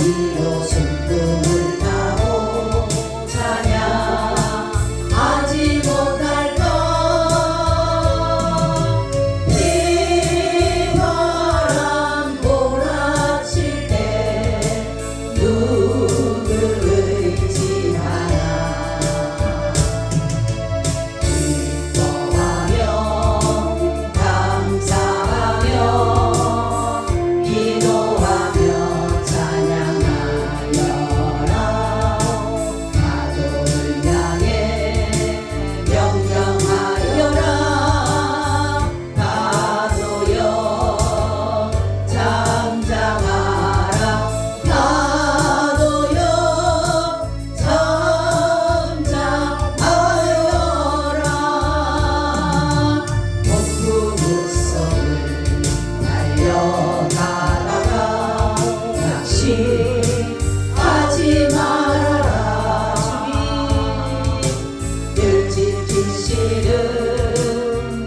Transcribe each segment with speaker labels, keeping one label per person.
Speaker 1: 위로 순금을 타고 찬양하지 못할까. 비바람 몰아칠 때 누굴 의지하나. 기뻐하며 감사하며 기도하며 찬양하여라. 파도를 향해 명령하여라. 파도여 잠잠하라. 파도여 잠잠하여라. 폭풍 우성을 달려가다가 낙심하지 말아라. 주님 늘 지키시는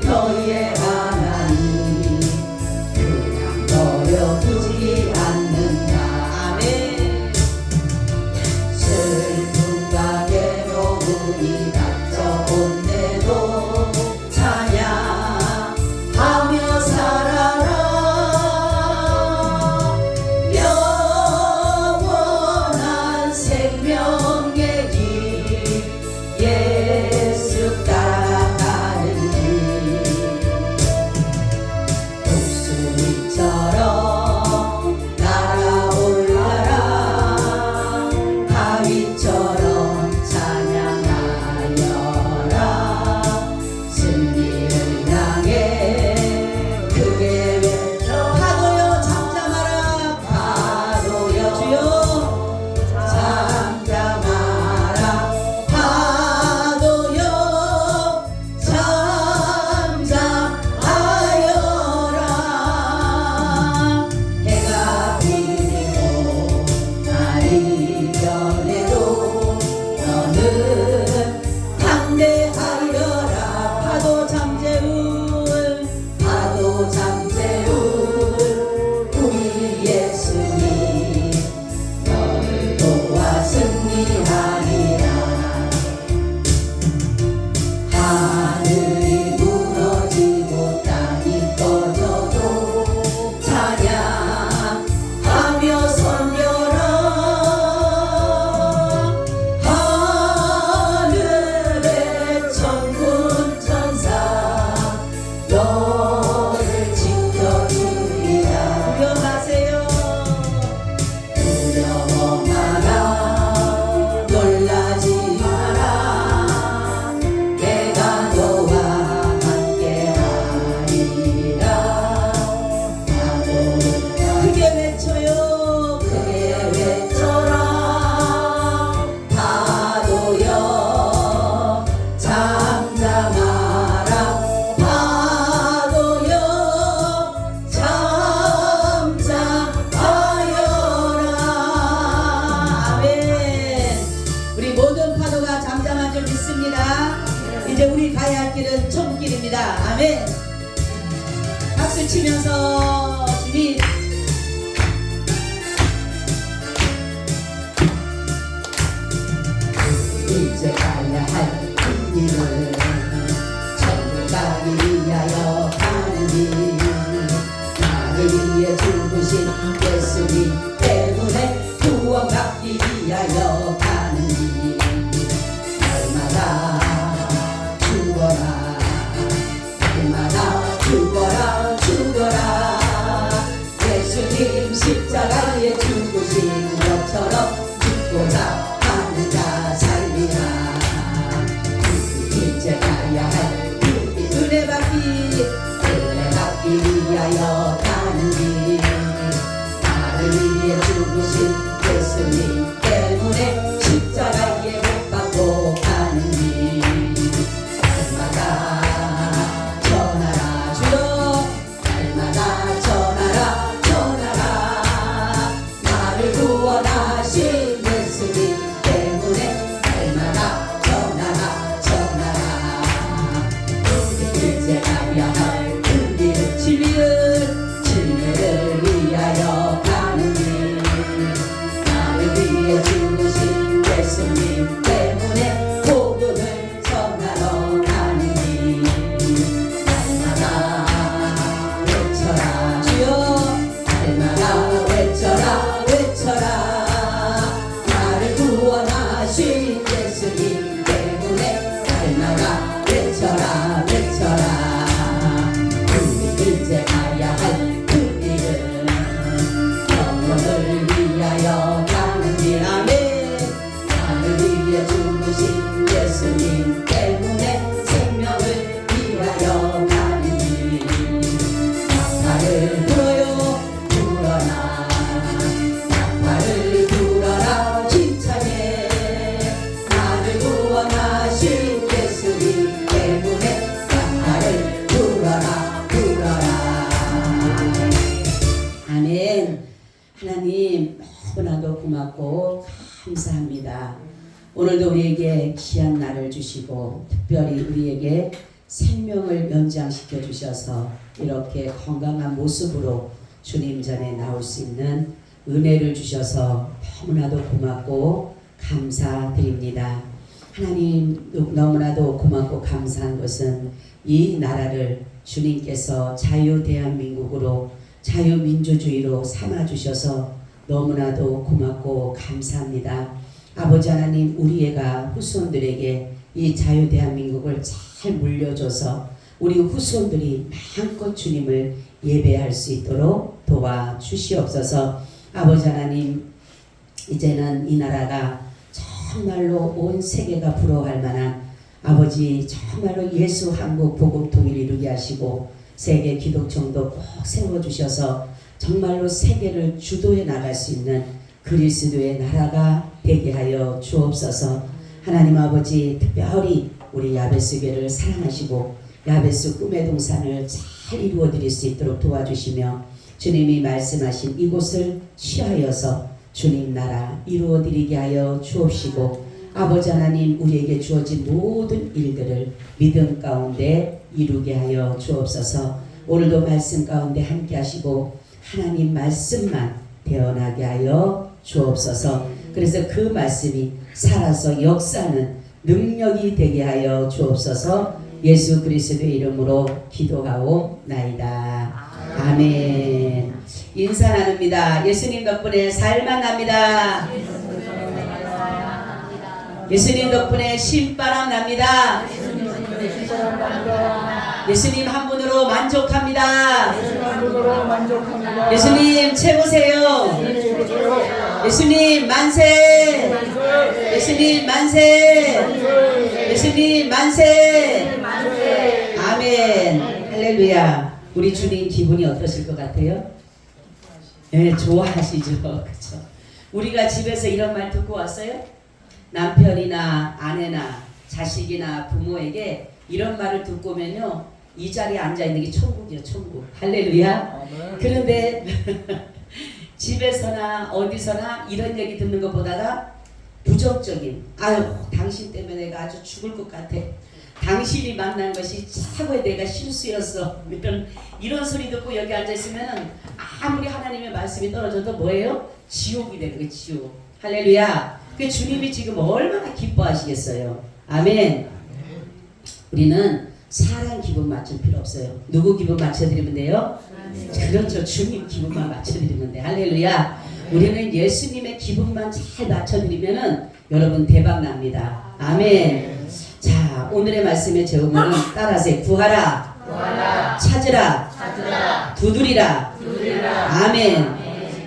Speaker 1: 너희의 하나님 그냥 버려두지 않는다. 아멘. 슬픔과 괴로움이 닥쳐온데도 찬양하며 살아라. 영원한 생명의 길 예수 따라가는 길. 독수리처럼 날아올라라. 다윗처럼 찬양하여라. 승리를 향해 크게 외쳐. 파도여 잠잠하라. 파도여 주여 잠잠하라. 파도여 잠잠하여라. 해가 비리고 날이 변해도 너는 담대하여라. 파도 잠재울 파도 잠재울 우리 예수님 너를 도와 승리하리라. 하늘이 무너지고 땅이 꺼져도 찬양하며 섬겨라. 하늘의 천군 천사 너를 지켜주리라. 두려워하세요. 두려워 마라. 놀라지 마라. 내가 너와 함께하리라. 파도를 크게 외쳐요. 크게 외쳐라. 파도여 잠잠하라. 파도여 잠잠하여라. 아멘. 우리 모든 파도가 잠잠한 줄 믿습니다. 이제 우리 가야 할 길은 천국길입니다. 아멘. 박수 치면서 주님 이제 가야 할 길은 천국 가기 위하여 가는 길. 나를 위해 죽으신 예수님 때문에 구원 받기 위하여 가는 길. 날마다 죽어라. 날마다 죽어라. 죽어라. 예수님 십자가에 죽으신 것처럼 죽고자 하는 자 살리라. 이제 가야 할 은혜 받기 위하여 가는 길. 나를 위해 죽으신 예수님 때문에 십자가에 위하여 가는 길. 아멘. 나를 위해 죽으신 예수님 때문에 생명을 위하여 가는 길. 나팔을 불어요 불어라, 나팔을 불어라 힘차게. 나를 구원하신 예수님 때문에 나팔을 불어라 불어라. 아멘. 하나님 너무나도 고맙고 감사합니다. 오늘도 우리에게 귀한 날을 주시고 특별히 우리에게 생명을 연장시켜 주셔서 이렇게 건강한 모습으로 주님 전에 나올 수 있는 은혜를 주셔서 너무나도 고맙고 감사드립니다. 하나님 너무나도 고맙고 감사한 것은 이 나라를 주님께서 자유대한민국으로 자유민주주의로 삼아주셔서 너무나도 고맙고 감사합니다. 아버지 하나님, 우리 애가 후손들에게 이 자유대한민국을 잘 물려줘서 우리 후손들이 마음껏 주님을 예배할 수 있도록 도와주시옵소서. 아버지 하나님, 이제는 이 나라가 정말로 온 세계가 부러워할 만한 아버지 정말로 예수 한국 복음 통일 이루게 하시고 세계 기독정도 꼭 세워주셔서 정말로 세계를 주도해 나갈 수 있는 그리스도의 나라가 되게 하여 주옵소서. 하나님 아버지, 특별히 우리 야베스 교회를 사랑하시고 야베스 꿈의 동산을 잘 이루어 드릴 수 있도록 도와주시며 주님이 말씀하신 이곳을 취하여서 주님 나라 이루어 드리게 하여 주옵시고 아버지 하나님, 우리에게 주어진 모든 일들을 믿음 가운데 이루게 하여 주옵소서. 오늘도 말씀 가운데 함께 하시고 하나님 말씀만 태어나게 하여 주옵소서. 그래서 그 말씀이 살아서 역사하는 능력이 되게 하여 주옵소서. 예수 그리스도의 이름으로 기도하옵나이다. 아멘. 인사 나눕니다. 예수님 덕분에 살만 납니다. 예수님 덕분에 신바람 납니다. 예수님 한 분으로 만족합니다. 예수님 최고세요. 예수님 만세. 예수님 만세. 예수님 만세. 아멘. 할렐루야. 우리 주님 기분이 어떠실 것 같아요? 네, 좋아하시죠. 그렇죠? 우리가 집에서 이런 말 듣고 왔어요? 남편이나 아내나 자식이나 부모에게 이런 말을 듣고 오면요, 이 자리에 앉아있는 게 천국이에요. 천국. 할렐루야. 그런데 집에서나 어디서나 이런 얘기 듣는 것보다가 부정적인, 아유 당신 때문에 내가 아주 죽을 것 같아, 당신이 만난 것이 최고의 내가 실수였어, 이런 소리 듣고 여기 앉아있으면 아무리 하나님의 말씀이 떨어져도 뭐예요? 지옥이 되는 거예요. 지옥. 할렐루야. 그 주님이 지금 얼마나 기뻐하시겠어요. 아멘. 우리는 사람 기분 맞출 필요 없어요. 누구 기분 맞춰드리면 돼요? 그렇죠. 주님 기분만 맞춰드리면 돼. 할렐루야. 우리는 예수님의 기분만 잘 맞춰드리면은 여러분 대박 납니다. 아멘. 자, 오늘의 말씀의 제목은 따라서 구하라, 구하라. 찾으라, 찾으라. 두드리라, 두드리라. 아멘.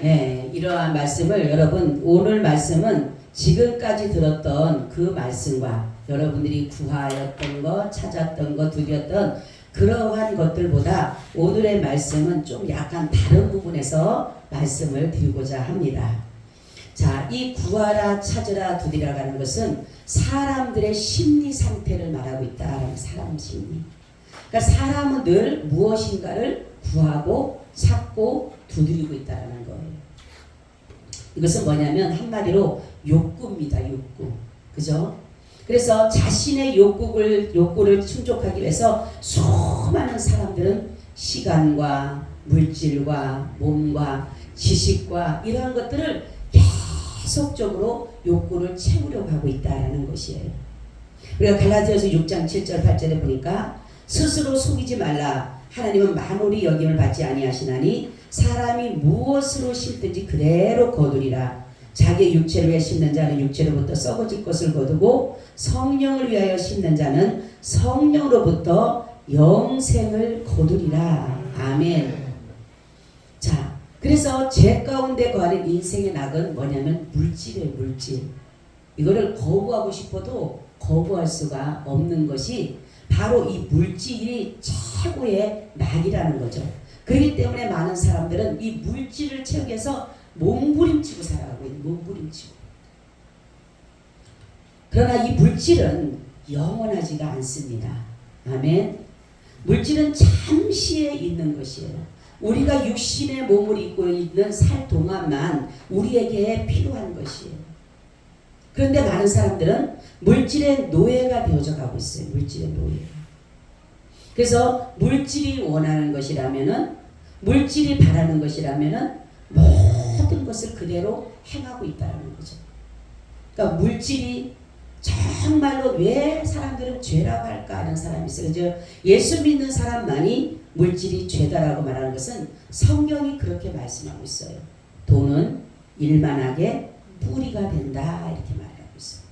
Speaker 1: 네, 이러한 말씀을 여러분, 오늘 말씀은 지금까지 들었던 그 말씀과 여러분들이 구하였던 것, 찾았던 것, 두드렸던 그러한 것들보다 오늘의 말씀은 좀 약간 다른 부분에서 말씀을 드리고자 합니다. 자, 이 구하라, 찾으라, 두드리라 하는 것은 사람들의 심리 상태를 말하고 있다. 사람 심리. 그러니까 사람은 늘 무엇인가를 구하고 찾고 두드리고 있다는 거예요. 이것은 뭐냐면 한마디로 욕구입니다. 욕구. 그죠? 그래서 자신의 욕구를 충족하기 위해서 수많은 사람들은 시간과 물질과 몸과 지식과 이러한 것들을 계속적으로 욕구를 채우려고 하고 있다는 것이에요. 우리가 갈라디아서 6장 7절 8절에 보니까 스스로 속이지 말라. 하나님은 만홀히 여김을 받지 아니하시나니 사람이 무엇으로 심든지 그대로 거두리라. 자기 육체를 위해 심는 자는 육체로부터 썩어질 것을 거두고 성령을 위하여 심는 자는 성령으로부터 영생을 거두리라. 아멘. 자, 그래서 죄 가운데 거하는 인생의 낙은 뭐냐면 물질이에요. 물질. 이거를 거부하고 싶어도 거부할 수가 없는 것이 바로 이 물질이 최고의 낙이라는 거죠. 그렇기 때문에 많은 사람들은 이 물질을 채우기 위해서 몸부림치고 살아가고 있는 몸부림치고. 그러나 이 물질은 영원하지가 않습니다. 아멘. 물질은 잠시에 있는 것이에요. 우리가 육신의 몸을 입고 있는 살 동안만 우리에게 필요한 것이에요. 그런데 많은 사람들은 물질의 노예가 되어져 가고 있어요. 물질의 노예. 그래서 물질이 원하는 것이라면은, 물질이 바라는 것이라면은 모든 것을 그대로 행하고 있다는 거죠. 그러니까 물질이 정말로 왜 사람들은 죄라고 할까 하는 사람이 있어요. 그죠? 예수 믿는 사람만이 물질이 죄다라고 말하는 것은 성경이 그렇게 말씀하고 있어요. 돈은 일만하게 뿌리가 된다 이렇게 말하고 있어요.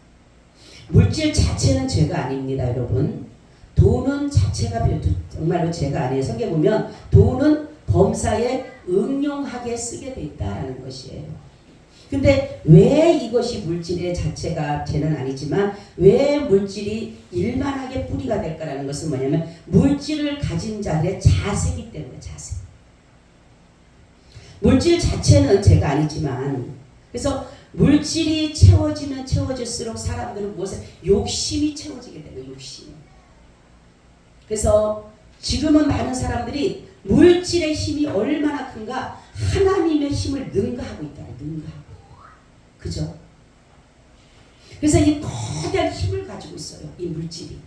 Speaker 1: 물질 자체는 죄가 아닙니다, 여러분. 돈은 자체가 정말로 죄가 아니에요. 성경에 보면 돈은 범사에 응용하게 쓰게 돼 있다라는 것이에요. 근데 왜 이것이 물질의 자체가 죄는 아니지만 왜 물질이 일만하게 뿌리가 될까라는 것은 뭐냐면 물질을 가진 자들의 자세이기 때문에 자세. 물질 자체는 죄가 아니지만 그래서 물질이 채워지면 채워질수록 사람들은 무엇에 욕심이 채워지게 되는 욕심. 그래서 지금은 많은 사람들이 물질의 힘이 얼마나 큰가 하나님의 힘을 능가하고 있다. 능가하고. 그죠? 그래서 이 거대한 힘을 가지고 있어요. 이 물질이.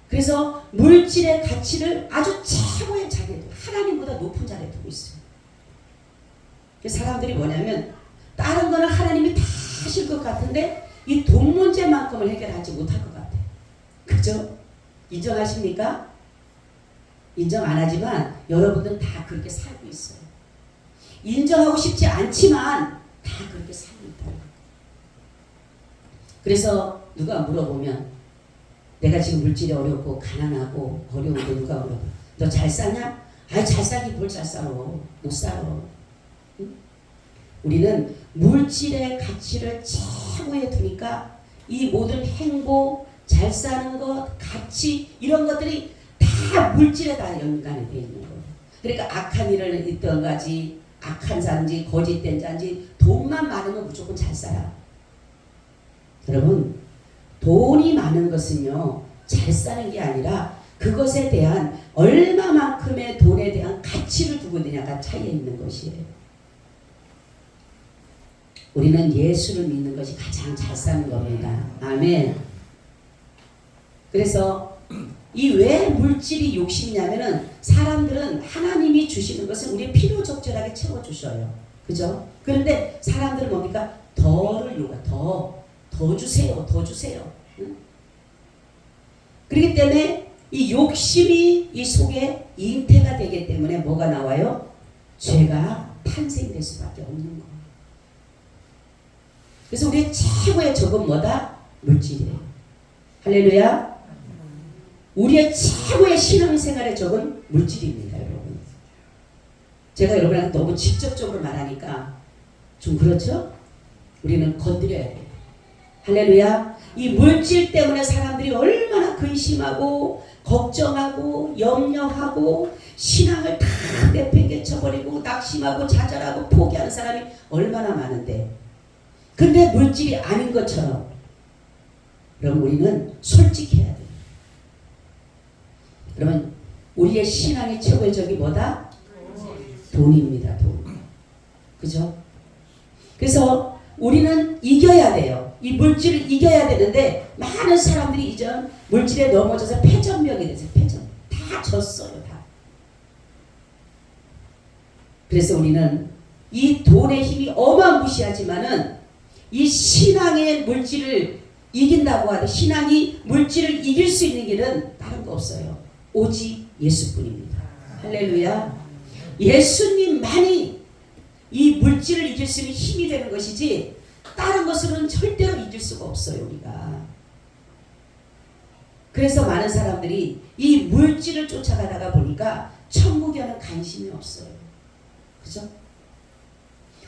Speaker 1: 그래서 물질의 가치를 아주 최고의 자리에 하나님보다 높은 자리에 두고 있어요. 사람들이 뭐냐면 다른 거는 하나님이 다 하실 것 같은데 이 돈 문제만큼을 해결하지 못할 것 같아요. 그죠? 인정하십니까? 인정 안 하지만 여러분들은 다 그렇게 살고 있어요. 인정하고 싶지 않지만 다 그렇게 살고 있다. 그래서 누가 물어보면 내가 지금 물질이 어렵고 가난하고 어려운데 누가 물어봐. 너 잘 사냐? 아이 잘 살기 뭘 잘 살아. 못 살아. 응? 우리는 물질의 가치를 최고에 두니까 이 모든 행복, 잘 사는 것, 가치 이런 것들이 다 물질에 다 연관이 되어 있는 거예요. 그러니까 악한 일을 있던 가지 악한 자인지 거짓된 자인지 돈만 많으면 무조건 잘 살아. 여러분 돈이 많은 것은요 잘 사는 게 아니라 그것에 대한 얼마만큼의 돈에 대한 가치를 두고 있느냐가 차이에 있는 것이에요. 우리는 예수를 믿는 것이 가장 잘 사는 겁니다. 아멘. 그래서 이 왜 물질이 욕심이냐면은 사람들은 하나님이 주시는 것은 우리의 필요 적절하게 채워주셔요. 그죠? 그런데 사람들은 뭡니까? 더를 요구해. 더 주세요. 더 주세요. 응? 그렇기 때문에 이 욕심이 이 속에 잉태가 되기 때문에 뭐가 나와요? 죄가 탄생될 수밖에 없는 거예요. 그래서 우리의 최고의 적은 뭐다? 물질이에요. 할렐루야. 우리의 최고의 신앙생활의 적은 물질입니다, 여러분. 제가 여러분한테 너무 직접적으로 말하니까 좀 그렇죠? 우리는 건드려야 돼요. 할렐루야. 이 물질 때문에 사람들이 얼마나 근심하고 걱정하고 염려하고 신앙을 다 내팽개쳐버리고 낙심하고 좌절하고 포기하는 사람이 얼마나 많은데 근데 물질이 아닌 것처럼 그럼 우리는 솔직해야 돼요. 그러면 우리의 신앙의 최고의 적이 뭐다? 돈입니다. 돈. 그죠? 그래서 우리는 이겨야 돼요. 이 물질을 이겨야 되는데 많은 사람들이 이전 물질에 넘어져서 패전병이 됐어요. 패전. 다 졌어요. 다. 그래서 우리는 이 돈의 힘이 어마무시하지만은 이 신앙의 물질을 이긴다고 하되 신앙이 물질을 이길 수 있는 길은 다른 거 없어요. 오직 예수뿐입니다. 할렐루야. 예수님만이 이 물질을 이길 수 있는 힘이 되는 것이지 다른 것으로는 절대로 이길 수가 없어요. 우리가. 그래서 많은 사람들이 이 물질을 쫓아가다가 보니까 천국에는 관심이 없어요. 그죠?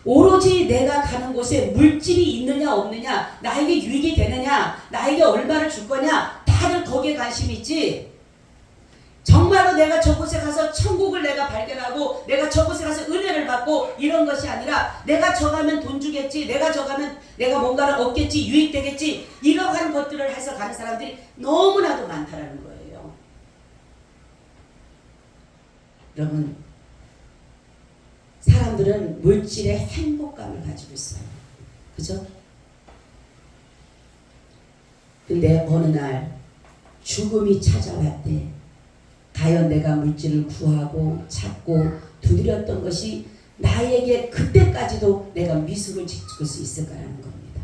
Speaker 1: 오로지 내가 가는 곳에 물질이 있느냐 없느냐, 나에게 유익이 되느냐, 나에게 얼마를 줄 거냐, 다들 거기에 관심이 있지. 정말로 내가 저곳에 가서 천국을 내가 발견하고 내가 저곳에 가서 은혜를 받고 이런 것이 아니라 내가 저 가면 돈 주겠지, 내가 저 가면 내가 뭔가를 얻겠지, 유익되겠지, 이러한 것들을 해서 가는 사람들이 너무나도 많다라는 거예요. 여러분, 사람들은 물질의 행복감을 가지고 있어요. 그죠? 근데 어느 날 죽음이 찾아왔대. 과연 내가 물질을 구하고 찾고 두드렸던 것이 나에게 그때까지도 내가 미숙을 지킬 수 있을까라는 겁니다.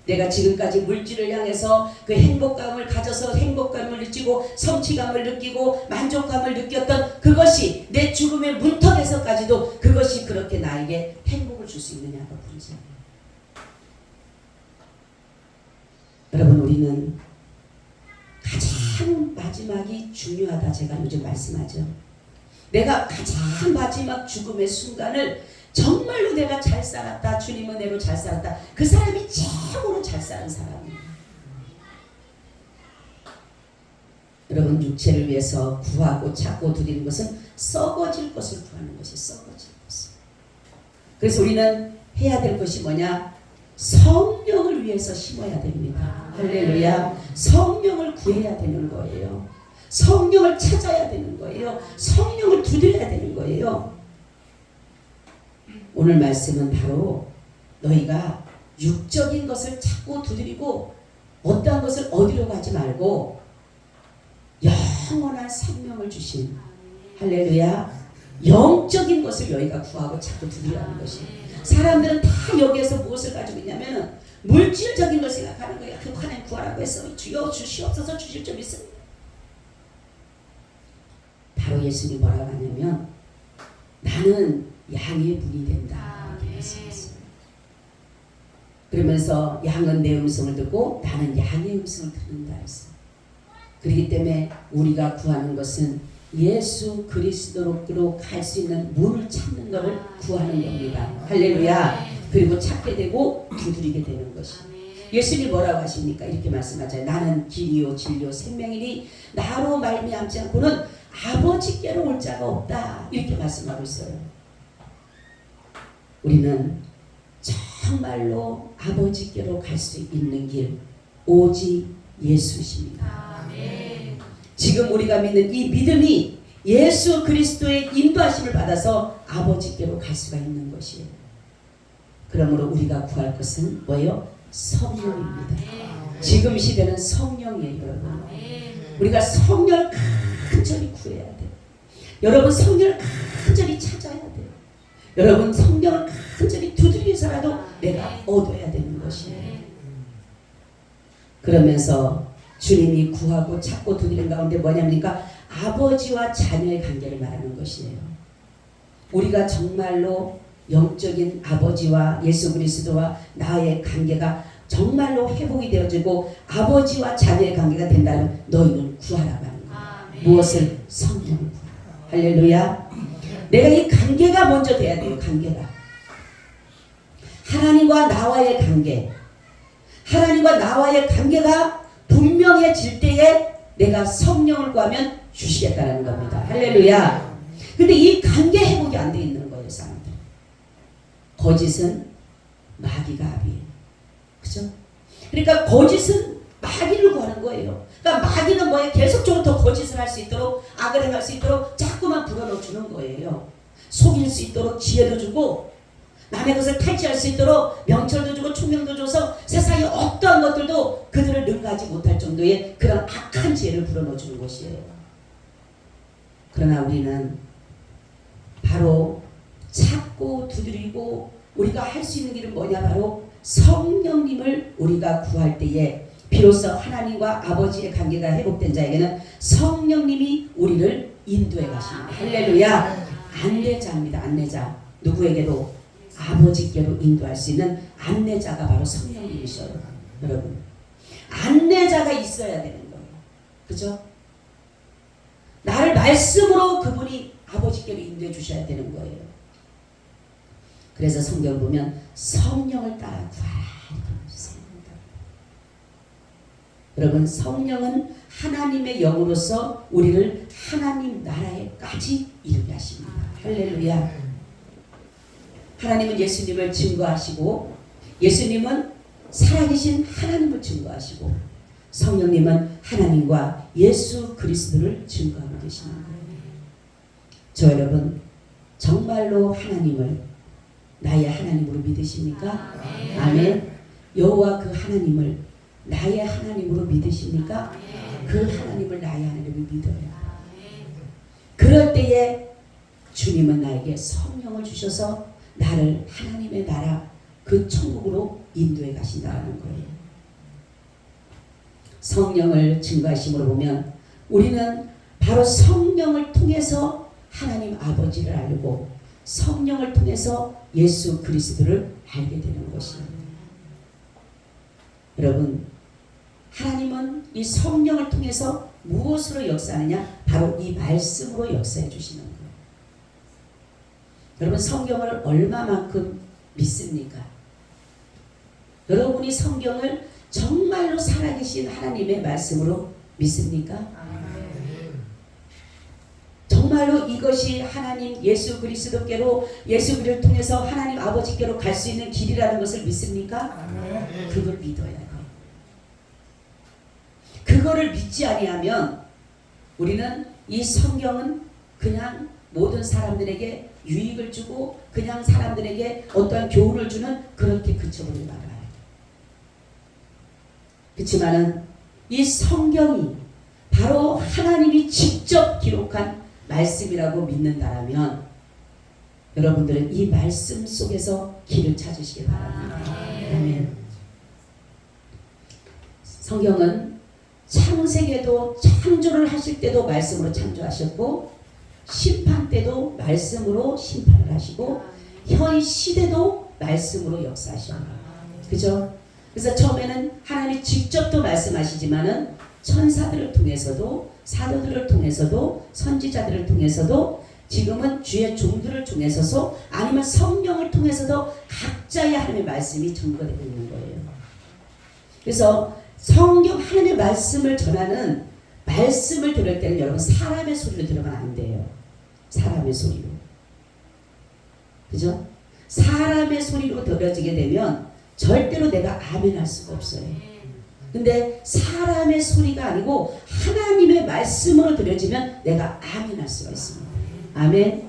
Speaker 1: 내가 지금까지 물질을 향해서 그 행복감을 가져서 행복감을 느끼고 성취감을 느끼고 만족감을 느꼈던 그것이 내 죽음의 문턱에서까지도 그것이 그렇게 나에게 행복을 줄 수 있느냐가 문제예요. 여러분, 우리는 가장 마지막이 중요하다 제가 요즘 말씀하죠. 내가 가장 마지막 죽음의 순간을 정말로 내가 잘 살았다, 주님 은혜로 잘 살았다, 그 사람이 최고로 잘 사는 사람이에요. 여러분, 육체를 위해서 구하고 찾고 드리는 것은 썩어질 것을 구하는 것이 썩어질 것을. 그래서 우리는 해야 될 것이 뭐냐? 성령을 위해서 심어야 됩니다. 할렐루야. 성령을 구해야 되는 거예요. 성령을 찾아야 되는 거예요. 성령을 두드려야 되는 거예요. 오늘 말씀은 바로 너희가 육적인 것을 찾고 두드리고 어떠한 것을 얻으려고 하지 말고 영원한 생명을 주신, 할렐루야, 영적인 것을 너희가 구하고 찾고 두드려야 하는 것이에요. 사람들은 다 여기에서 무엇을 가지고 있냐면 물질적인 걸 생각하는 거예요. 그 하나님 구하라고 해서 주여 주시옵소서 주실 점 있습니다. 바로 예수님이 뭐라고 하냐면 나는 양의 문이 된다 이렇게 말씀했어요. 그러면서 양은 내 음성을 듣고 나는 양의 음성을 듣는다 했어요. 그렇기 때문에 우리가 구하는 것은 예수 그리스도로 갈 수 있는 문을 찾는 것을 구하는 겁니다. 할렐루야. 그리고 찾게 되고 두드리게 되는 것이. 예수님이 뭐라고 하십니까? 이렇게 말씀하잖아요. 나는 길이요 진리요 생명이니 나로 말미암지 않고는 아버지께로 올 자가 없다. 이렇게 말씀하고 있어요. 우리는 정말로 아버지께로 갈 수 있는 길 오직 예수십니다. 지금 우리가 믿는 이 믿음이 예수 그리스도의 인도하심을 받아서 아버지께로 갈 수가 있는 것이에요. 그러므로 우리가 구할 것은 뭐예요? 성령입니다. 지금 시대는 성령이에요, 여러분. 우리가 성령을 간절히 구해야 돼요. 여러분, 성령을 간절히 찾아야 돼요. 여러분, 성령을 간절히 두드리면서라도 내가 얻어야 되는 것이에요. 그러면서 주님이 구하고 찾고 두드리는 가운데 뭐냐니까 아버지와 자녀의 관계를 말하는 것이에요. 우리가 정말로 영적인 아버지와 예수 그리스도와 나의 관계가 정말로 회복이 되어지고 아버지와 자녀의 관계가 된다면 너희는 구하라고 하는 거예요. 무엇을? 성령을 구하라. 할렐루야. 내가 이 관계가 먼저 돼야 돼요. 관계가. 하나님과 나와의 관계. 하나님과 나와의 관계가 분명해질 때에 내가 성령을 구하면 주시겠다는 겁니다. 할렐루야. 근데 이 관계 회복이 안 돼 있는 거예요, 사람들. 거짓은 마귀가 합이에요. 그죠? 그러니까 거짓은 마귀를 구하는 거예요. 그러니까 마귀는 뭐예요? 계속적으로 더 거짓을 할 수 있도록, 악을 행할 수 있도록 자꾸만 불어넣어 주는 거예요. 속일 수 있도록 지혜도 주고 남의 것을 탈취할 수 있도록 명철도 주고 총명도 줘서 세상의 어떠한 것들도 그들을 능가하지 못할 정도의 그런 악한 지혜를 불어넣어 주는 것이에요. 그러나 우리는 바로 찾고 두드리고 우리가 할 수 있는 길은 뭐냐? 바로 성령님을 우리가 구할 때에 비로소 하나님과 아버지의 관계가 회복된 자에게는 성령님이 우리를 인도해 가십니다. 할렐루야. 안내자입니다. 안내자. 누구에게도 아버지께로 인도할 수 있는 안내자가 바로 성령님이셔요. 여러분, 안내자가 있어야 되는 거예요. 그죠? 나를 말씀으로 그분이 아버지께로 인도해 주셔야 되는 거예요. 그래서 성경 보면 성령을 따라 구하라. 여러분, 성령은 하나님의 영으로서 우리를 하나님 나라에까지 이르게 하십니다. 할렐루야. 하나님은 예수님을 증거하시고, 예수님은 살아계신 하나님을 증거하시고, 성령님은 하나님과 예수 그리스도를 증거하고 계시는 거예요. 저 여러분, 정말로 하나님을 나의 하나님으로 믿으십니까? 아멘. 여호와 그 하나님을 나의 하나님으로 믿으십니까? 그 하나님을 나의 하나님을 믿어요. 그럴 때에 주님은 나에게 성령을 주셔서 나를 하나님의 나라 그 천국으로 인도해 가신다는 거예요. 성령을 증거하심으로 보면 우리는 바로 성령을 통해서 하나님 아버지를 알고 성령을 통해서 예수 그리스도를 알게 되는 것입니다. 여러분, 하나님은 이 성령을 통해서 무엇으로 역사하느냐? 바로 이 말씀으로 역사해 주시는 거예요. 여러분, 성경을 얼마만큼 믿습니까? 여러분이 성경을 정말로 살아계신 하나님의 말씀으로 믿습니까? 정말로 이것이 하나님 예수 그리스도께로, 예수 그리스도를 통해서 하나님 아버지께로 갈 수 있는 길이라는 것을 믿습니까? 그걸 믿어야 돼요. 그거를 믿지 아니하면 우리는 이 성경은 그냥 모든 사람들에게 유익을 주고 그냥 사람들에게 어떠한 교훈을 주는 그렇게 그쳐버리고 말아요. 그렇지만은 이 성경이 바로 하나님이 직접 기록한 말씀이라고 믿는다라면 여러분들은 이 말씀 속에서 길을 찾으시기 바랍니다. 아멘. 성경은 창세기에도 창조를 하실 때도 말씀으로 창조하셨고 심판 때도 말씀으로 심판을 하시고 현 시대도 말씀으로 역사하십니다. 그죠? 그래서 처음에는 하나님이 직접 또 말씀하시지만은 천사들을 통해서도 사도들을 통해서도 선지자들을 통해서도 지금은 주의 종들을 통해서도 아니면 성령을 통해서도 각자의 하나님의 말씀이 전거되고 있는 거예요. 그래서 성경 하나님의 말씀을 전하는 말씀을 들을 때는 여러분 사람의 소리로 들으면 안 돼요. 사람의 소리로. 그죠? 사람의 소리로 들려지게 되면 절대로 내가 아멘 할 수가 없어요. 근데 사람의 소리가 아니고 하나님의 말씀으로 들려지면 내가 아멘 할 수가 있습니다. 아멘.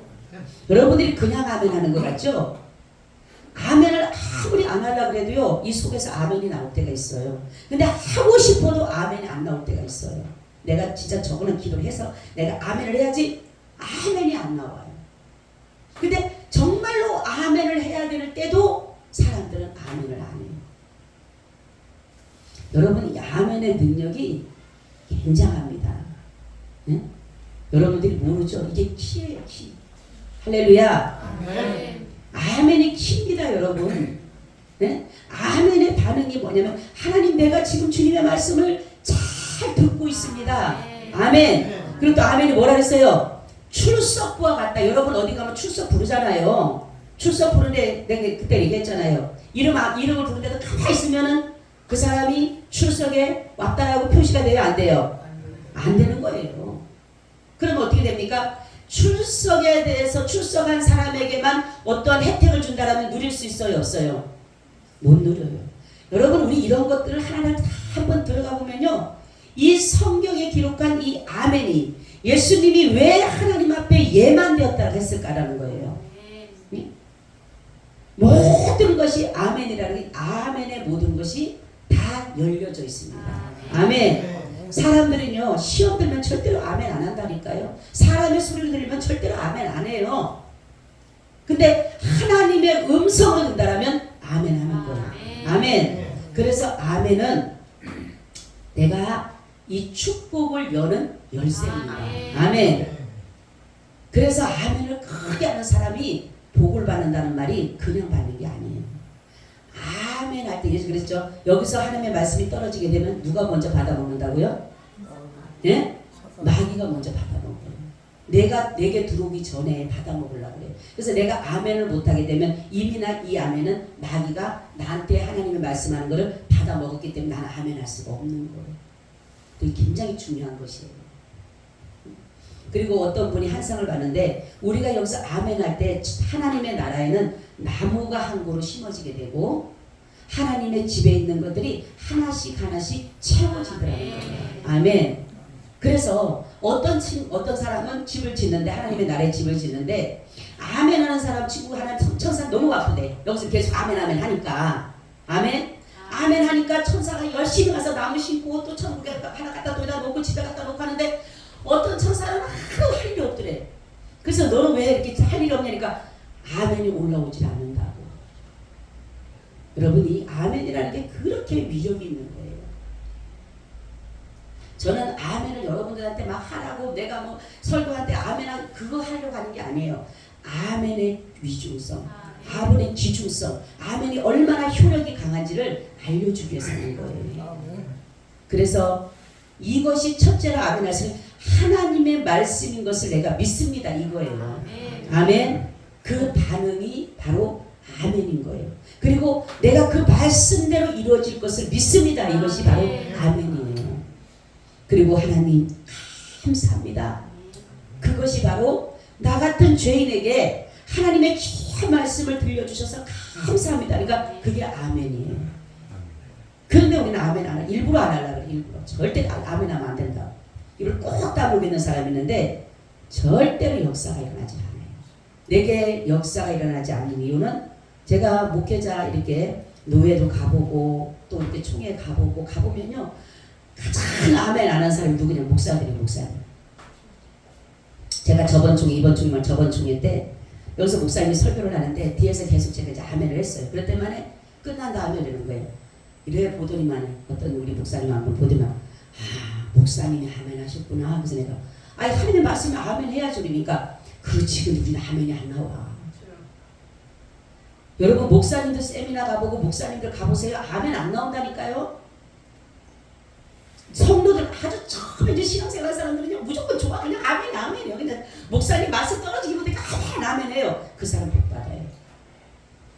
Speaker 1: 여러분들이 그냥 아멘 하는 것 같죠? 아멘을 아무리 안 하려고 해도요 이 속에서 아멘이 나올 때가 있어요. 근데 하고 싶어도 아멘이 안 나올 때가 있어요. 내가 진짜 저거는 기도를 해서 내가 아멘을 해야지 아멘이 안 나와요. 근데 정말로 아멘을 해야 될 때도 사람들은 아멘을 안 해요. 여러분, 이 아멘의 능력이 굉장합니다. 네? 여러분들이 모르죠? 이게 키예요, 키. 할렐루야. 아멘. 아멘이 키입니다, 여러분. 네? 아멘의 반응이 뭐냐면 하나님 내가 지금 주님의 말씀을 잘 듣고 있습니다. 아멘. 그리고 또 아멘이 뭐라 그랬어요? 출석부와 같다. 여러분 어디 가면 출석 부르잖아요. 출석 부르는데 내가 그때 얘기했잖아요. 이름을 부르는데도 가만히 있으면은 그 사람이 출석에 왔다라고 표시가 돼요? 안 돼요? 안 되는 거예요. 그럼 어떻게 됩니까? 출석에 대해서 출석한 사람에게만 어떠한 혜택을 준다라면 누릴 수 있어요? 없어요? 못 누려요. 여러분 우리 이런 것들을 하나하나 한번 들어가 보면요. 이 성경에 기록한 이 아멘이 예수님이 왜 하나님 앞에 예만되었다고 했을까라는 거예요. 네? 모든 것이 아멘이라는 게 아멘의 모든 것이 다 열려져 있습니다. 아멘. 사람들은요 시험 들면 절대로 아멘 안 한다니까요. 사람의 소리를 들으면 절대로 아멘 안 해요. 근데 하나님의 음성을 듣는다면 아멘 하는 거예요. 아멘. 그래서 아멘은 내가 이 축복을 여는 열쇠입니다. 아멘. 그래서 아멘을 크게 하는 사람이 복을 받는다는 말이 그냥 받는 게 아니에요. 아멘 할 때 예수 그랬죠. 여기서 하나님의 말씀이 떨어지게 되면 누가 먼저 받아먹는다고요? 예? 마귀가 먼저 받아먹어요. 내게 들어오기 전에 받아 먹으려고 그래. 그래서 내가 아멘을 못하게 되면 이미나 이 아멘은 마귀가 나한테 하나님의 말씀하는 것을 받아 먹었기 때문에 나는 아멘할 수가 없는 거예요. 그게 굉장히 중요한 것이에요. 그리고 어떤 분이 한상을 봤는데 우리가 여기서 아멘할 때 하나님의 나라에는 나무가 한 그루 심어지게 되고 하나님의 집에 있는 것들이 하나씩 하나씩 채워지더라는 거예요. 아멘. 그래서 어떤 사람은 집을 짓는데 하나님의 나라에 집을 짓는데 아멘하는 사람 친구가 하나 천사 너무 아프대. 여기서 계속 아멘 하니까 아멘 하니까 천사가 열심히 가서 나무 심고 또 천국에 하나 갖다 놓다 놓고 집에 갖다 놓고 하는데 어떤 천사는 하나도 할 일이 없더래. 그래서 너는 왜 이렇게 할 일이 없냐니까 아멘이 올라오질 않는다고. 여러분 이 아멘이라는 게 그렇게 위력이 있는 거예요. 저는 아멘을 여러분들한테 막 하라고 내가 뭐 설교한테 아멘 그거 하려고 하는 게 아니에요. 아멘의 위중성, 아멘의 기중성, 아멘이 얼마나 효력이 강한지를 알려주기 위해서 하는 거예요. 그래서 이것이 첫째로 아멘 하시는 하나님의 말씀인 것을 내가 믿습니다 이거예요. 아멘. 그 반응이 바로 아멘인 거예요. 그리고 내가 그 말씀대로 이루어질 것을 믿습니다. 이것이 바로 아멘이에요. 그리고 하나님 감사합니다. 그것이 바로 나 같은 죄인에게 하나님의 귀한 말씀을 들려주셔서 감사합니다. 그러니까 그게 아멘이에요. 그런데 우리는 아멘 안 해. 일부러 안 하려고 그래. 일부러. 절대 아멘 하면 안 된다. 이걸 꼭 다물고 있는 사람이 있는데 절대로 역사가 일어나지 않아요. 내게 역사가 일어나지 않는 이유는 제가 목회자 이렇게 노예도 가보고 또 이렇게 총회 가보면요. 가장 아멘 안 하는 사람이 누구냐? 목사님. 제가 저번 총회 때 여기서 목사님이 설교를 하는데 뒤에서 계속 제가 이제 아멘을 했어요. 그랬더니 끝난 다음에 이러는 거예요. 이래 보더니만 어떤 우리 목사님 한번 보더니만 목사님이 아멘 하셨구나. 그래서 내가 하나님의 말씀에 아멘 해야죠. 그러니까 그렇지 근데 우리는 아멘이 안 나와. 여러분 목사님들 세미나 가보고 목사님들 가보세요. 아멘 안 나온다니까요. 성도들 아주 처음에 이제 신앙생활 사람들은요 무조건 좋아 그냥 아멘이요. 근데 목사님 말씀 떨어지기 보니까 아멘 해요. 그 사람 복 받아요.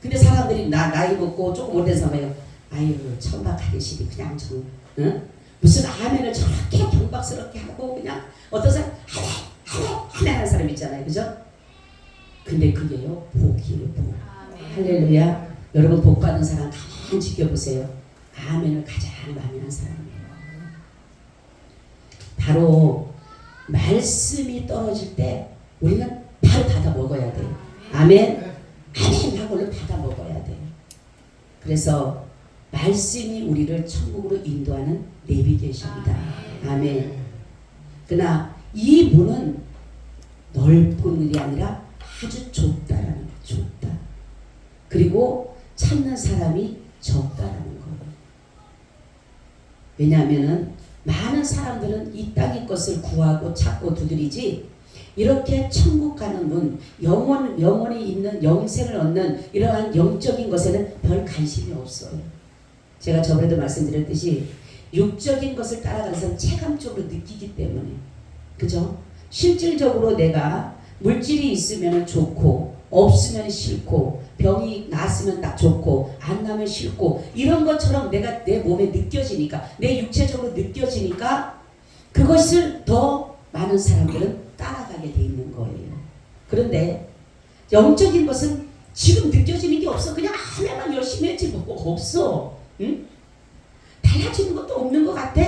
Speaker 1: 근데 사람들이 나이 먹고 조금 오래된 사람이에요. 아이고 천박하게 그냥 무슨 아멘을 저렇게 경박스럽게 하고 그냥 어떤 사람 아멘 하는 사람 있잖아요. 그죠? 근데 그게요 복이에요. 복. 할렐루야. 여러분 복 받는 사람 가만히 지켜보세요. 아멘을 가장 많이 하는 사람이에요. 바로 말씀이 떨어질 때 우리는 바로 받아 먹어야 돼요. 아멘. 아멘 하고 얼른 받아 먹어야 돼요. 그래서 말씀이 우리를 천국으로 인도하는 내비게이션이다. 아멘. 그러나 이 문은 넓은 일이 아니라 아주 좁다라는 거예요. 좁다. 그리고 찾는 사람이 적다라는 거예요. 왜냐하면은 많은 사람들은 이 땅의 것을 구하고 찾고 두드리지 이렇게 천국 가는 문, 영원히 있는 영생을 얻는 이러한 영적인 것에는 별 관심이 없어요. 제가 저번에도 말씀드렸듯이 육적인 것을 따라가서 체감적으로 느끼기 때문에 그죠? 실질적으로 내가 물질이 있으면 좋고 없으면 싫고 병이 났으면 딱 좋고 안 나면 싫고 이런 것처럼 내가 내 몸에 느껴지니까 내 육체적으로 느껴지니까 그것을 더 많은 사람들은 따라가게 돼 있는 거예요. 그런데 영적인 것은 지금 느껴지는 게 없어. 그냥 하나만 열심히 했지 뭐 없어. 응? 달라지는 것도 없는 것 같아.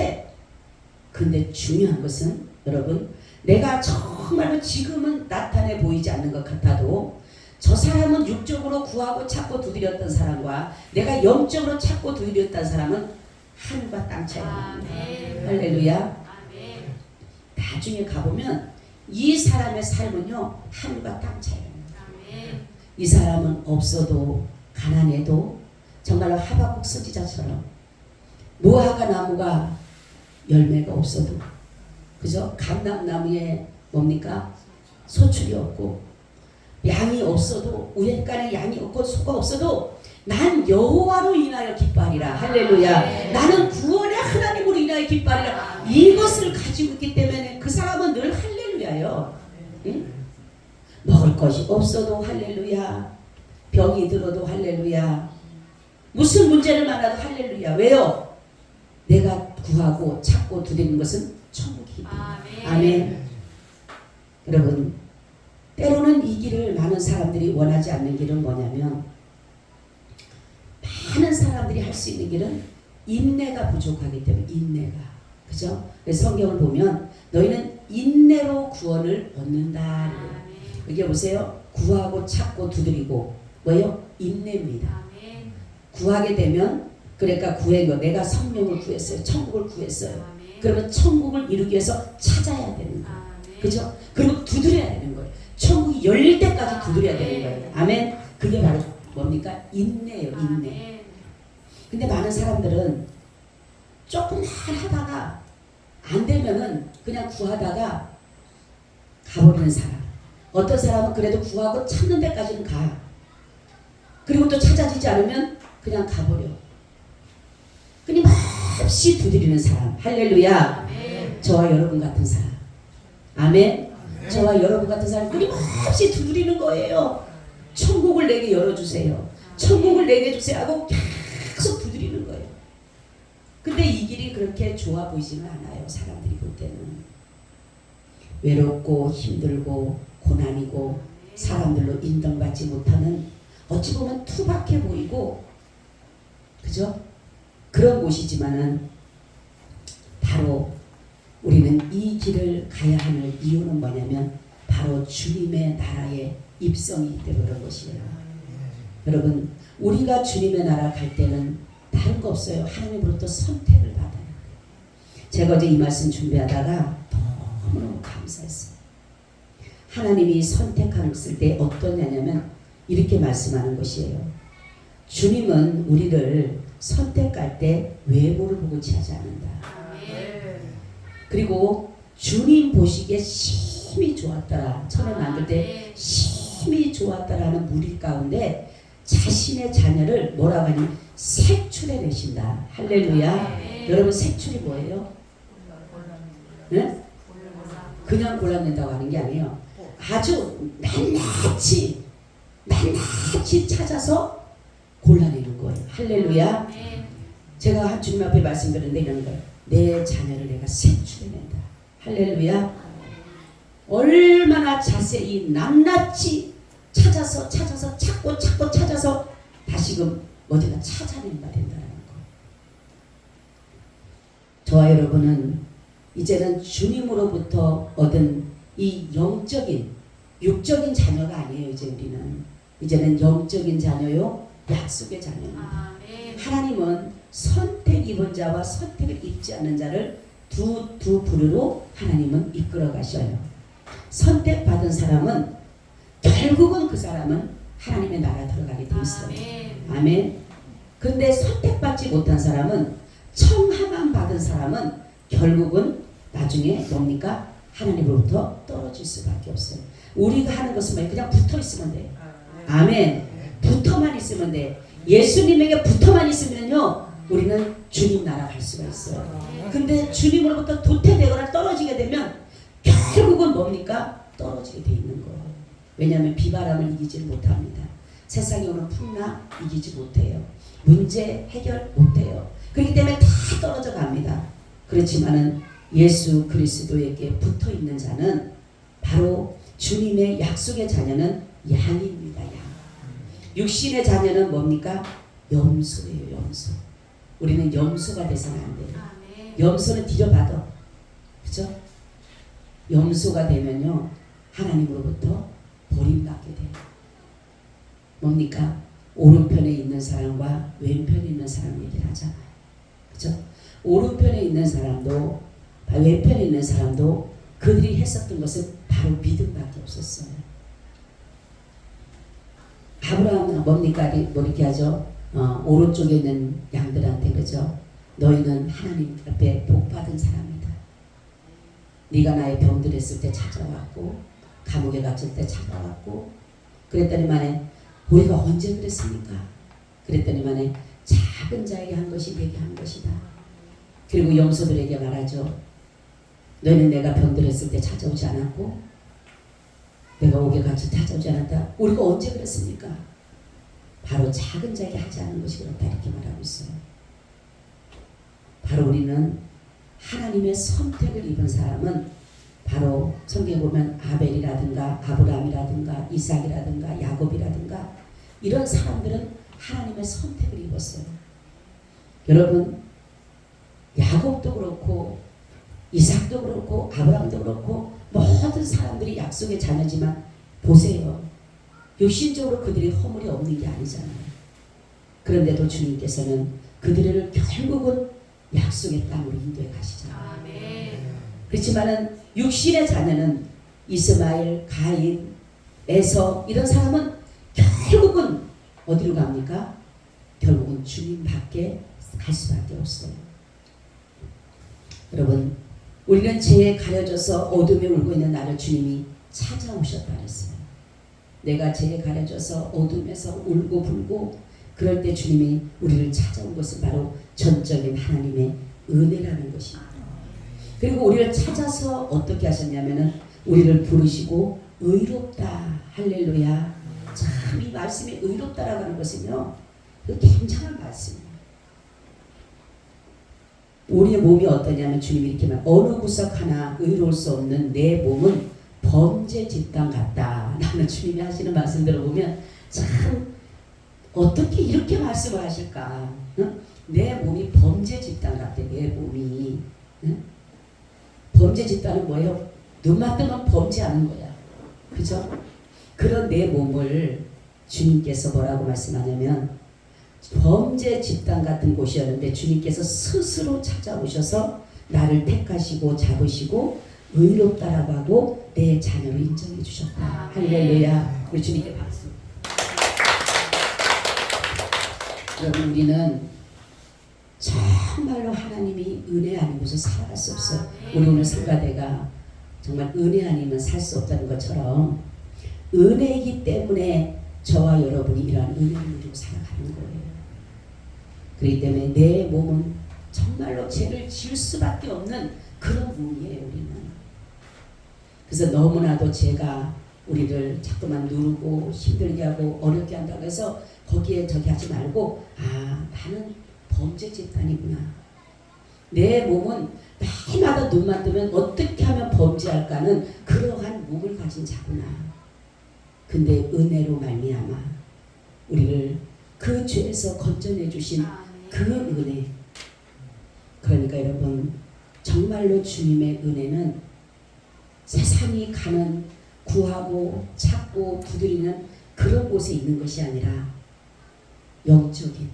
Speaker 1: 근데 중요한 것은 여러분 내가 정말로 지금은 나타내 보이지 않는 것 같아도 저 사람은 육적으로 구하고 찾고 두드렸던 사람과 내가 영적으로 찾고 두드렸던 사람은 하늘과 땅 차이가 납니다. 할렐루야. 나중에 가보면 이 사람의 삶은요 하늘과 땅 차이가 납니다. 이 사람은 없어도 가난해도 정말로 하박국 선지자처럼 무화과 나무가 열매가 없어도 그죠? 감람나무에 뭡니까? 소출이 없고 양이 없어도 우연간에 양이 없고 소가 없어도 난 여호와로 인하여 기뻐하리라. 할렐루야. 나는 구원의 하나님으로 인하여 기뻐하리라. 이것을 가지고 있기 때문에 그 사람은 늘 할렐루야요. 응? 먹을 것이 없어도 할렐루야. 병이 들어도 할렐루야. 무슨 문제를 만나도 할렐루야. 왜요? 내가 구하고 찾고 두드리는 것은 천국이기 때문에. 아멘. 여러분, 때로는 이 길을 많은 사람들이 원하지 않는 길은 뭐냐면, 많은 사람들이 할 수 있는 길은 인내가 부족하기 때문에. 인내가, 그죠? 그래서 성경을 보면 너희는 인내로 구원을 얻는다. 이게 보세요. 구하고 찾고 두드리고 뭐예요? 인내입니다. 구하게 되면, 그러니까 구해요. 내가 성령을 구했어요. 천국을 구했어요. 그러면 천국을 이루기 위해서 찾아야 되는 거예요. 그죠? 그리고 두드려야 되는 거예요. 천국이 열릴 때까지 두드려야 되는 거예요. 아멘. 그게 바로 뭡니까? 인내예요. 인내. 근데 많은 사람들은 조금만 하다가 안 되면은 그냥 구하다가 가버리는 사람. 어떤 사람은 그래도 구하고 찾는 데까지는 가. 그리고 또 찾아지지 않으면 그냥 가버려. 끊임없이 두드리는 사람. 할렐루야. 아멘. 저와 여러분 같은 사람. 아멘. 저와 여러분 같은 사람 끊임없이 두드리는 거예요. 천국을 내게 열어주세요. 천국을 내게 주세요 하고 계속 두드리는 거예요. 근데 이 길이 그렇게 좋아 보이지는 않아요. 사람들이 볼 때는. 외롭고 힘들고 고난이고 사람들로 인정받지 못하는, 어찌 보면 투박해 보이고, 그죠? 그런 곳이지만은 바로 우리는 이 길을 가야 하는 이유는 뭐냐면 바로 주님의 나라의 입성이기 때문에 그런 것이에요. 여러분, 우리가 주님의 나라 갈 때는 다른 거 없어요. 하나님으로부터 선택을 받아야 돼요. 제가 어제 이 말씀 준비하다가 너무너무 감사했어요. 하나님이 선택했을 때 어떠냐면 이렇게 말씀하는 것이에요. 주님은 우리를 선택할 때 외모를 보고 취하지 않는다. 그리고 주님 보시기에 심히 좋았더라. 처음에 만들 때 심히 좋았더라는 무리 가운데 자신의 자녀를 뭐라고 하니? 색출해 내신다. 할렐루야. 여러분, 색출이 뭐예요? 네? 그냥 골라낸다고 하는 게 아니에요. 아주 낱낱이 찾아서 골라내는 거예요. 할렐루야. 제가 주님 앞에 말씀드렸는데 이런 거예요. 내 자녀를 내가 색출해낸다. 할렐루야. 얼마나 자세히 낱낱이 찾아서 찾고 찾아서 다시금 어디가 찾아낸다 된다는 거. 저와 여러분은 이제는 주님으로부터 얻은 이 영적인, 육적인 자녀가 아니에요. 이제는 영적인 자녀요, 약속의 자녀입니다. 하나님은 선택 입은 자와 선택을 입지 않은 자를 두 부류로 하나님은 이끌어 가셔요. 선택받은 사람은 결국은 그 사람은 하나님의 나라에 들어가게 돼 있어요. 아멘. 근데 선택받지 못한 사람은, 청함만 받은 사람은 결국은 나중에 뭡니까? 하나님으로부터 떨어질 수밖에 없어요. 우리가 하는 것은 뭐예요? 그냥 붙어 있으면 돼요. 아멘. 붙어만 있으면 돼. 예수님에게 붙어만 있으면요, 우리는 주님 나라 갈 수가 있어요. 근데 주님으로부터 도태되거나 떨어지게 되면 결국은 뭡니까? 떨어지게 돼 있는 거예요. 왜냐하면 비바람을 이기지 못합니다. 세상에 오는 풍랑 이기지 못해요. 문제 해결 못해요. 그렇기 때문에 다 떨어져 갑니다. 그렇지만은 예수 그리스도에게 붙어 있는 자는 바로 주님의 약속의 자녀는 양입니다. 양. 육신의 자녀는 뭡니까? 염소예요. 염소. 우리는 염소가 돼서는 안 돼요. 염소는 들여받아. 그죠? 염소가 되면요, 하나님으로부터 버림받게 돼요. 뭡니까? 오른편에 있는 사람과 왼편에 있는 사람 얘기를 하잖아요. 그죠? 오른편에 있는 사람도 왼편에 있는 사람도 그들이 했었던 것은 바로 믿음밖에 없었어요. 아브라함은 뭡니까? 뭐 이렇게 하죠? 오른쪽에 있는 양들한테, 그죠? 너희는 하나님 앞에 복받은 사람이다. 네가 나의 병들었을 때 찾아왔고, 감옥에 갇힐 때 찾아왔고, 그랬더니만에 우리가 언제 그랬습니까? 그랬더니만에 작은 자에게 한 것이 내게 한 것이다. 그리고 염소들에게 말하죠. 너희는 내가 병들었을 때 찾아오지 않았고, 내가 옥에 갇혀 찾아오지 않았다. 우리가 언제 그랬습니까? 바로 작은 자에게 하지 않은 것이 그렇다 이렇게 말하고 있어요. 바로 우리는 하나님의 선택을 입은 사람은 바로 성경에 보면 아벨이라든가 아브라함이라든가 이삭이라든가 야곱이라든가 이런 사람들은 하나님의 선택을 입었어요. 여러분, 야곱도 그렇고 이삭도 그렇고 아브라함도 그렇고 모든 사람들이 약속의 자녀지만 보세요. 육신적으로 그들이 허물이 없는 게 아니잖아요. 그런데도 주님께서는 그들을 결국은 약속의 땅으로 인도해 가시잖아요. 그렇지만은 육신의 자녀는 이스마엘, 가인, 에서 이런 사람은 결국은 어디로 갑니까? 결국은 주님 밖에 갈 수밖에 없어요. 여러분, 우리는 죄에 가려져서 어둠에 울고 있는 나를 주님이 찾아오셨다 그랬어요. 내가 죄에 가려져서 어둠에서 울고 불고 그럴 때 주님이 우리를 찾아온 것은 바로 전적인 하나님의 은혜라는 것입니다. 그리고 우리를 찾아서 어떻게 하셨냐면은 우리를 부르시고 의롭다. 할렐루야. 참 이 말씀이 의롭다라고 하는 것은요, 그 굉장한 말씀이에요. 우리의 몸이 어떠냐면 주님이 이렇게 말, 어느 구석 하나 의로울 수 없는 내 몸은 범죄 집단 같다. 라는 주님이 하시는 말씀 들어보면 참 어떻게 이렇게 말씀을 하실까? 응? 내 몸이 범죄 집단 같아. 내 몸이. 응? 범죄 집단은 뭐예요? 눈만 뜨면 범죄하는 거야. 그죠? 그런 내 몸을 주님께서 뭐라고 말씀하냐면 범죄 집단 같은 곳이었는데 주님께서 스스로 찾아오셔서 나를 택하시고 잡으시고 의롭다라고 하고 내 자녀로 인정해 주셨다. 할렐루야. 우리 주님께 박수. 여러분, 우리는 정말로 하나님이 은혜 아니고서 살아갈 수 없어요. 우리 오늘 성가대가 정말 은혜 아니면 살 수 없다는 것처럼 은혜이기 때문에 저와 여러분이 이러한 은혜를 누리고 살아가는 거예요. 그렇기 때문에 내 몸은 정말로 죄를 지을 수밖에 없는 그런 몸이에요. 우리는. 그래서 너무나도 죄가 우리를 자꾸만 누르고 힘들게 하고 어렵게 한다고 해서 거기에 저기 하지 말고, 아, 나는 범죄 집단이구나. 내 몸은 날마다 눈만 뜨면 어떻게 하면 범죄할까는 그러한 몸을 가진 자구나. 근데 은혜로 말미암아 우리를 그 죄에서 건져내 주신 그 은혜. 그러니까 여러분, 정말로 주님의 은혜는 세상이 가는 구하고 찾고 두드리는 그런 곳에 있는 것이 아니라 영적인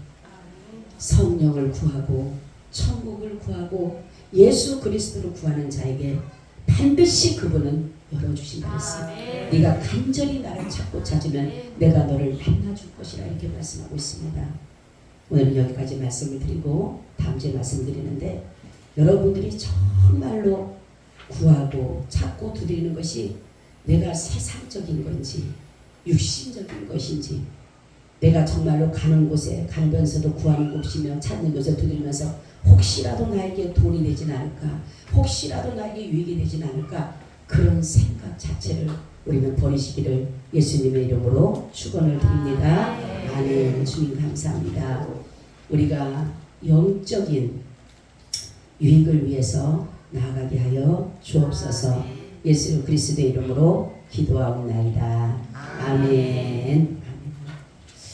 Speaker 1: 성령을 구하고 천국을 구하고 예수 그리스도를 구하는 자에게 반드시 그분은 열어주신다 했어요. 네가 간절히 나를 찾고 찾으면 내가 너를 만나줄 것이라 이렇게 말씀하고 있습니다. 오늘은 여기까지 말씀을 드리고 다음 주에 말씀드리는데, 여러분들이 정말로 구하고 찾고 두드리는 것이 내가 세상적인 건지 육신적인 것인지, 내가 정말로 가는 곳에 가면서도 구하는 곳이며 찾는 곳에 두드리면서 혹시라도 나에게 돈이 되진 않을까, 혹시라도 나에게 유익이 되진 않을까, 그런 생각 자체를 우리는 버리시기를 예수님의 이름으로 축원을 드립니다. 아멘. 주님 감사합니다. 우리가 영적인 유익을 위해서 나아가게 하여 주옵소서. 예수 그리스도의 이름으로 기도하옵나이다. 아멘.